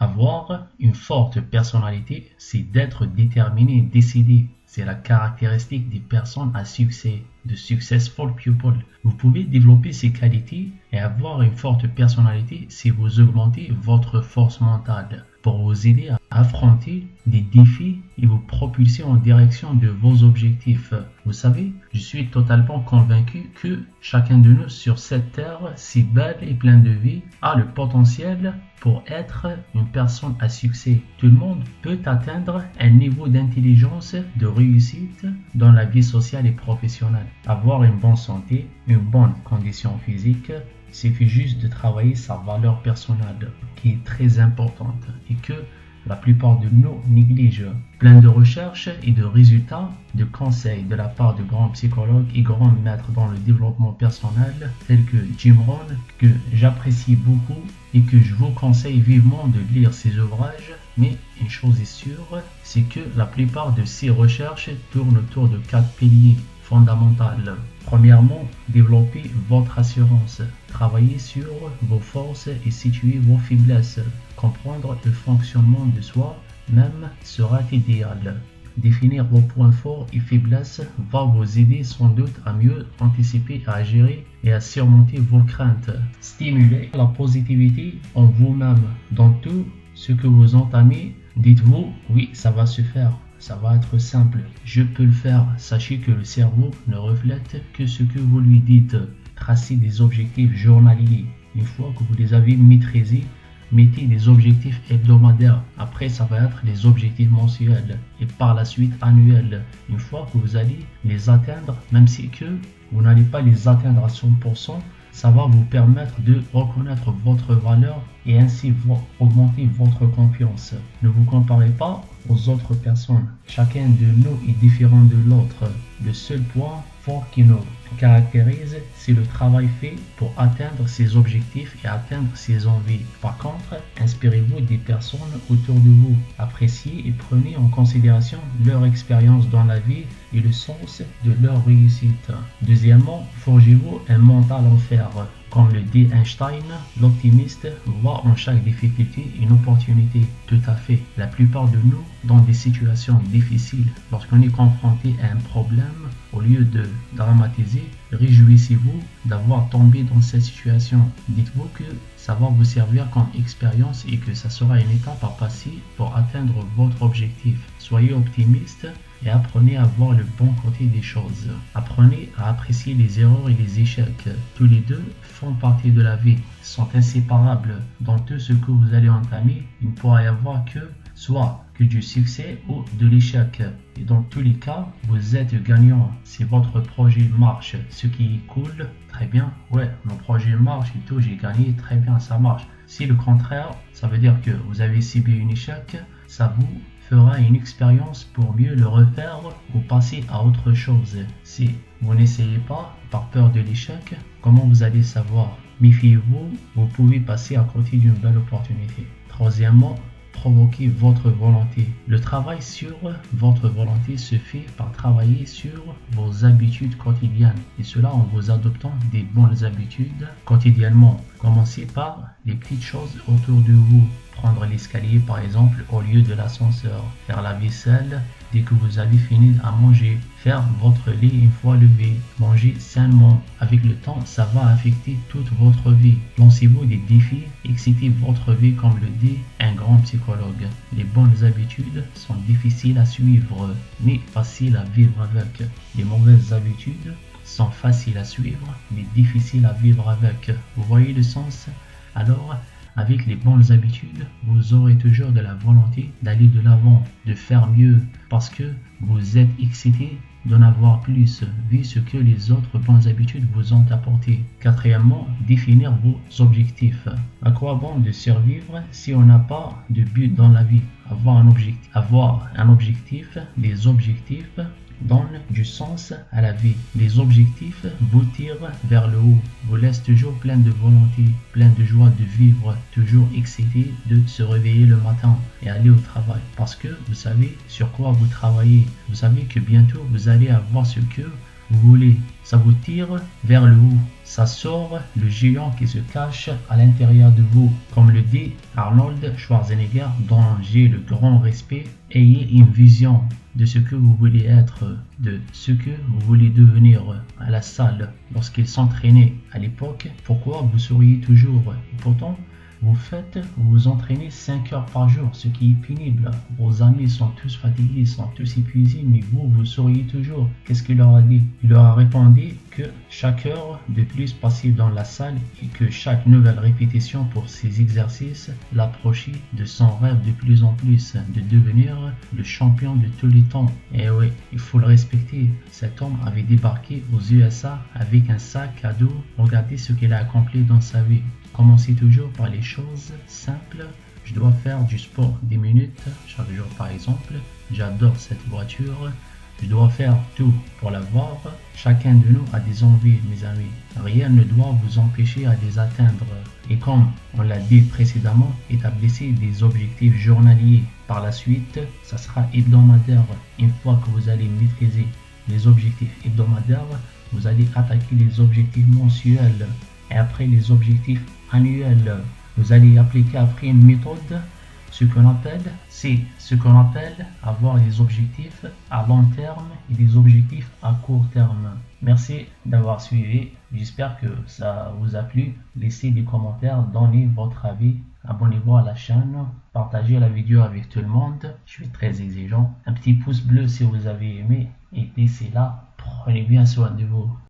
Avoir une forte personnalité, c'est d'être déterminé et décidé. C'est la caractéristique des personnes à succès, de successful people. Vous pouvez développer ces qualités et avoir une forte personnalité si vous augmentez votre force mentale pour vous aider à affronter des défis et vous propulser en direction de vos objectifs. Vous savez, je suis totalement convaincu que chacun de nous sur cette terre si belle et pleine de vie a le potentiel pour être une personne à succès. Tout le monde peut atteindre un niveau d'intelligence, de réussite dans la vie sociale et professionnelle. Avoir une bonne santé, une bonne condition physique, suffit juste de travailler sa valeur personnelle qui est très importante et que la plupart de nous négligent. Plein de recherches et de résultats, de conseils de la part de grands psychologues et grands maîtres dans le développement personnel tels que Jim Rohn, que j'apprécie beaucoup et que je vous conseille vivement de lire ses ouvrages. Mais une chose est sûre, c'est que la plupart de ces recherches tournent autour de 4 piliers fondamentaux. Premièrement, développez votre assurance. Travaillez sur vos forces et situez vos faiblesses. Comprendre le fonctionnement de soi-même sera idéal. Définir vos points forts et faiblesses va vous aider sans doute à mieux anticiper, à gérer et à surmonter vos craintes. Stimulez la positivité en vous-même. Dans tout ce que vous entamez, dites-vous, oui, ça va se faire. Ça va être simple, je peux le faire. Sachez que le cerveau ne reflète que ce que vous lui dites. Tracez des objectifs journaliers. Une fois que vous les avez maîtrisés, mettez des objectifs hebdomadaires. Après, ça va être des objectifs mensuels et par la suite annuels. Une fois que vous allez les atteindre, même si que vous n'allez pas les atteindre à 100%, ça va vous permettre de reconnaître votre valeur et ainsi augmenter votre confiance. Ne vous comparez pas aux autres personnes. Chacun de nous est différent de l'autre. Le seul point fort qui nous caractérise, c'est le travail fait pour atteindre ses objectifs et atteindre ses envies. Par contre, inspirez-vous des personnes autour de vous. Appréciez et prenez en considération leur expérience dans la vie et le sens de leur réussite. Deuxièmement, forgez-vous un mental en fer. Comme le dit Einstein, l'optimiste voit en chaque difficulté une opportunité. Tout à fait. La plupart de nous, dans des situations difficiles, lorsqu'on est confronté à un problème, au lieu de dramatiser, réjouissez-vous d'avoir tombé dans cette situation. Dites-vous que ça va vous servir comme expérience et que ça sera une étape à passer pour atteindre votre objectif. Soyez optimiste et apprenez à voir le bon côté des choses. Apprenez à apprécier les erreurs et les échecs. Tous les deux font partie de la vie, sont inséparables. Dans tout ce que vous allez entamer, il ne pourra y avoir que soit que du succès ou de l'échec. Et dans tous les cas, vous êtes gagnant. Si votre projet marche, ce qui est cool, très bien. Ouais, mon projet marche et tout, j'ai gagné, très bien, ça marche. Si le contraire, ça veut dire que vous avez subi un échec, ça vous fera une expérience pour mieux le refaire ou passer à autre chose. Si vous n'essayez pas, par peur de l'échec, comment vous allez savoir? Méfiez-vous, vous pouvez passer à côté d'une belle opportunité. Troisièmement, provoquer votre volonté. Le travail sur votre volonté se fait par travailler sur vos habitudes quotidiennes et cela en vous adoptant des bonnes habitudes quotidiennement. Commencez par les petites choses autour de vous. Prendre l'escalier par exemple au lieu de l'ascenseur. Faire la vaisselle dès que vous avez fini à manger. Faire votre lit une fois levé. Manger sainement. Avec le temps, ça va affecter toute votre vie. Lancez-vous des défis. Excitez votre vie comme le dit un grand psychologue. Les bonnes habitudes sont difficiles à suivre, mais faciles à vivre avec. Les mauvaises habitudes sont faciles à suivre, mais difficiles à vivre avec. Vous voyez le sens? Alors, avec les bonnes habitudes, vous aurez toujours de la volonté d'aller de l'avant, de faire mieux, parce que vous êtes excité d'en avoir plus, vu ce que les autres bonnes habitudes vous ont apporté. Quatrièmement, définir vos objectifs. À quoi bon de survivre si on n'a pas de but dans la vie? Avoir un objectif, des objectifs donnent du sens à la vie. Les objectifs vous tirent vers le haut, vous laissent toujours plein de volonté, plein de joie de vivre, toujours excité de se réveiller le matin et aller au travail. Parce que vous savez sur quoi vous travaillez. Vous savez que bientôt vous allez avoir ce que vous voulez, ça vous tire vers le haut. Ça sort le géant qui se cache à l'intérieur de vous. Comme le dit Arnold Schwarzenegger, dont j'ai le grand respect, ayez une vision de ce que vous voulez être, de ce que vous voulez devenir à la salle lorsqu'il s'entraînait à l'époque. Pourquoi vous souriez toujours? Pourtant, vous vous entraînez 5 heures par jour, ce qui est pénible. Vos amis sont tous fatigués, sont tous épuisés, mais vous souriez toujours. Qu'est-ce qu'il leur a dit? Il leur a répondu que chaque heure de plus passée dans la salle et que chaque nouvelle répétition pour ces exercices l'approchait de son rêve de plus en plus, de devenir le champion de tous les temps. Et oui, il faut le respecter. Cet homme avait débarqué aux USA avec un sac à dos. Regardez ce qu'il a accompli dans sa vie. Commencez toujours par les choses simples. Je dois faire du sport 10 minutes chaque jour par exemple. J'adore cette voiture. Je dois faire tout pour l'avoir. Chacun de nous a des envies, mes amis. Rien ne doit vous empêcher à les atteindre. Et comme on l'a dit précédemment, établissez des objectifs journaliers. Par la suite, ça sera hebdomadaire. Une fois que vous allez maîtriser les objectifs hebdomadaires, vous allez attaquer les objectifs mensuels. Et après les objectifs annuels, vous allez appliquer après une méthode, c'est ce qu'on appelle avoir des objectifs à long terme et des objectifs à court terme. Merci d'avoir suivi. J'espère que ça vous a plu. Laissez des commentaires, donnez votre avis. Abonnez-vous à la chaîne, partagez la vidéo avec tout le monde. Je suis très exigeant. Un petit pouce bleu si vous avez aimé. Et d'ici là, prenez bien soin de vous.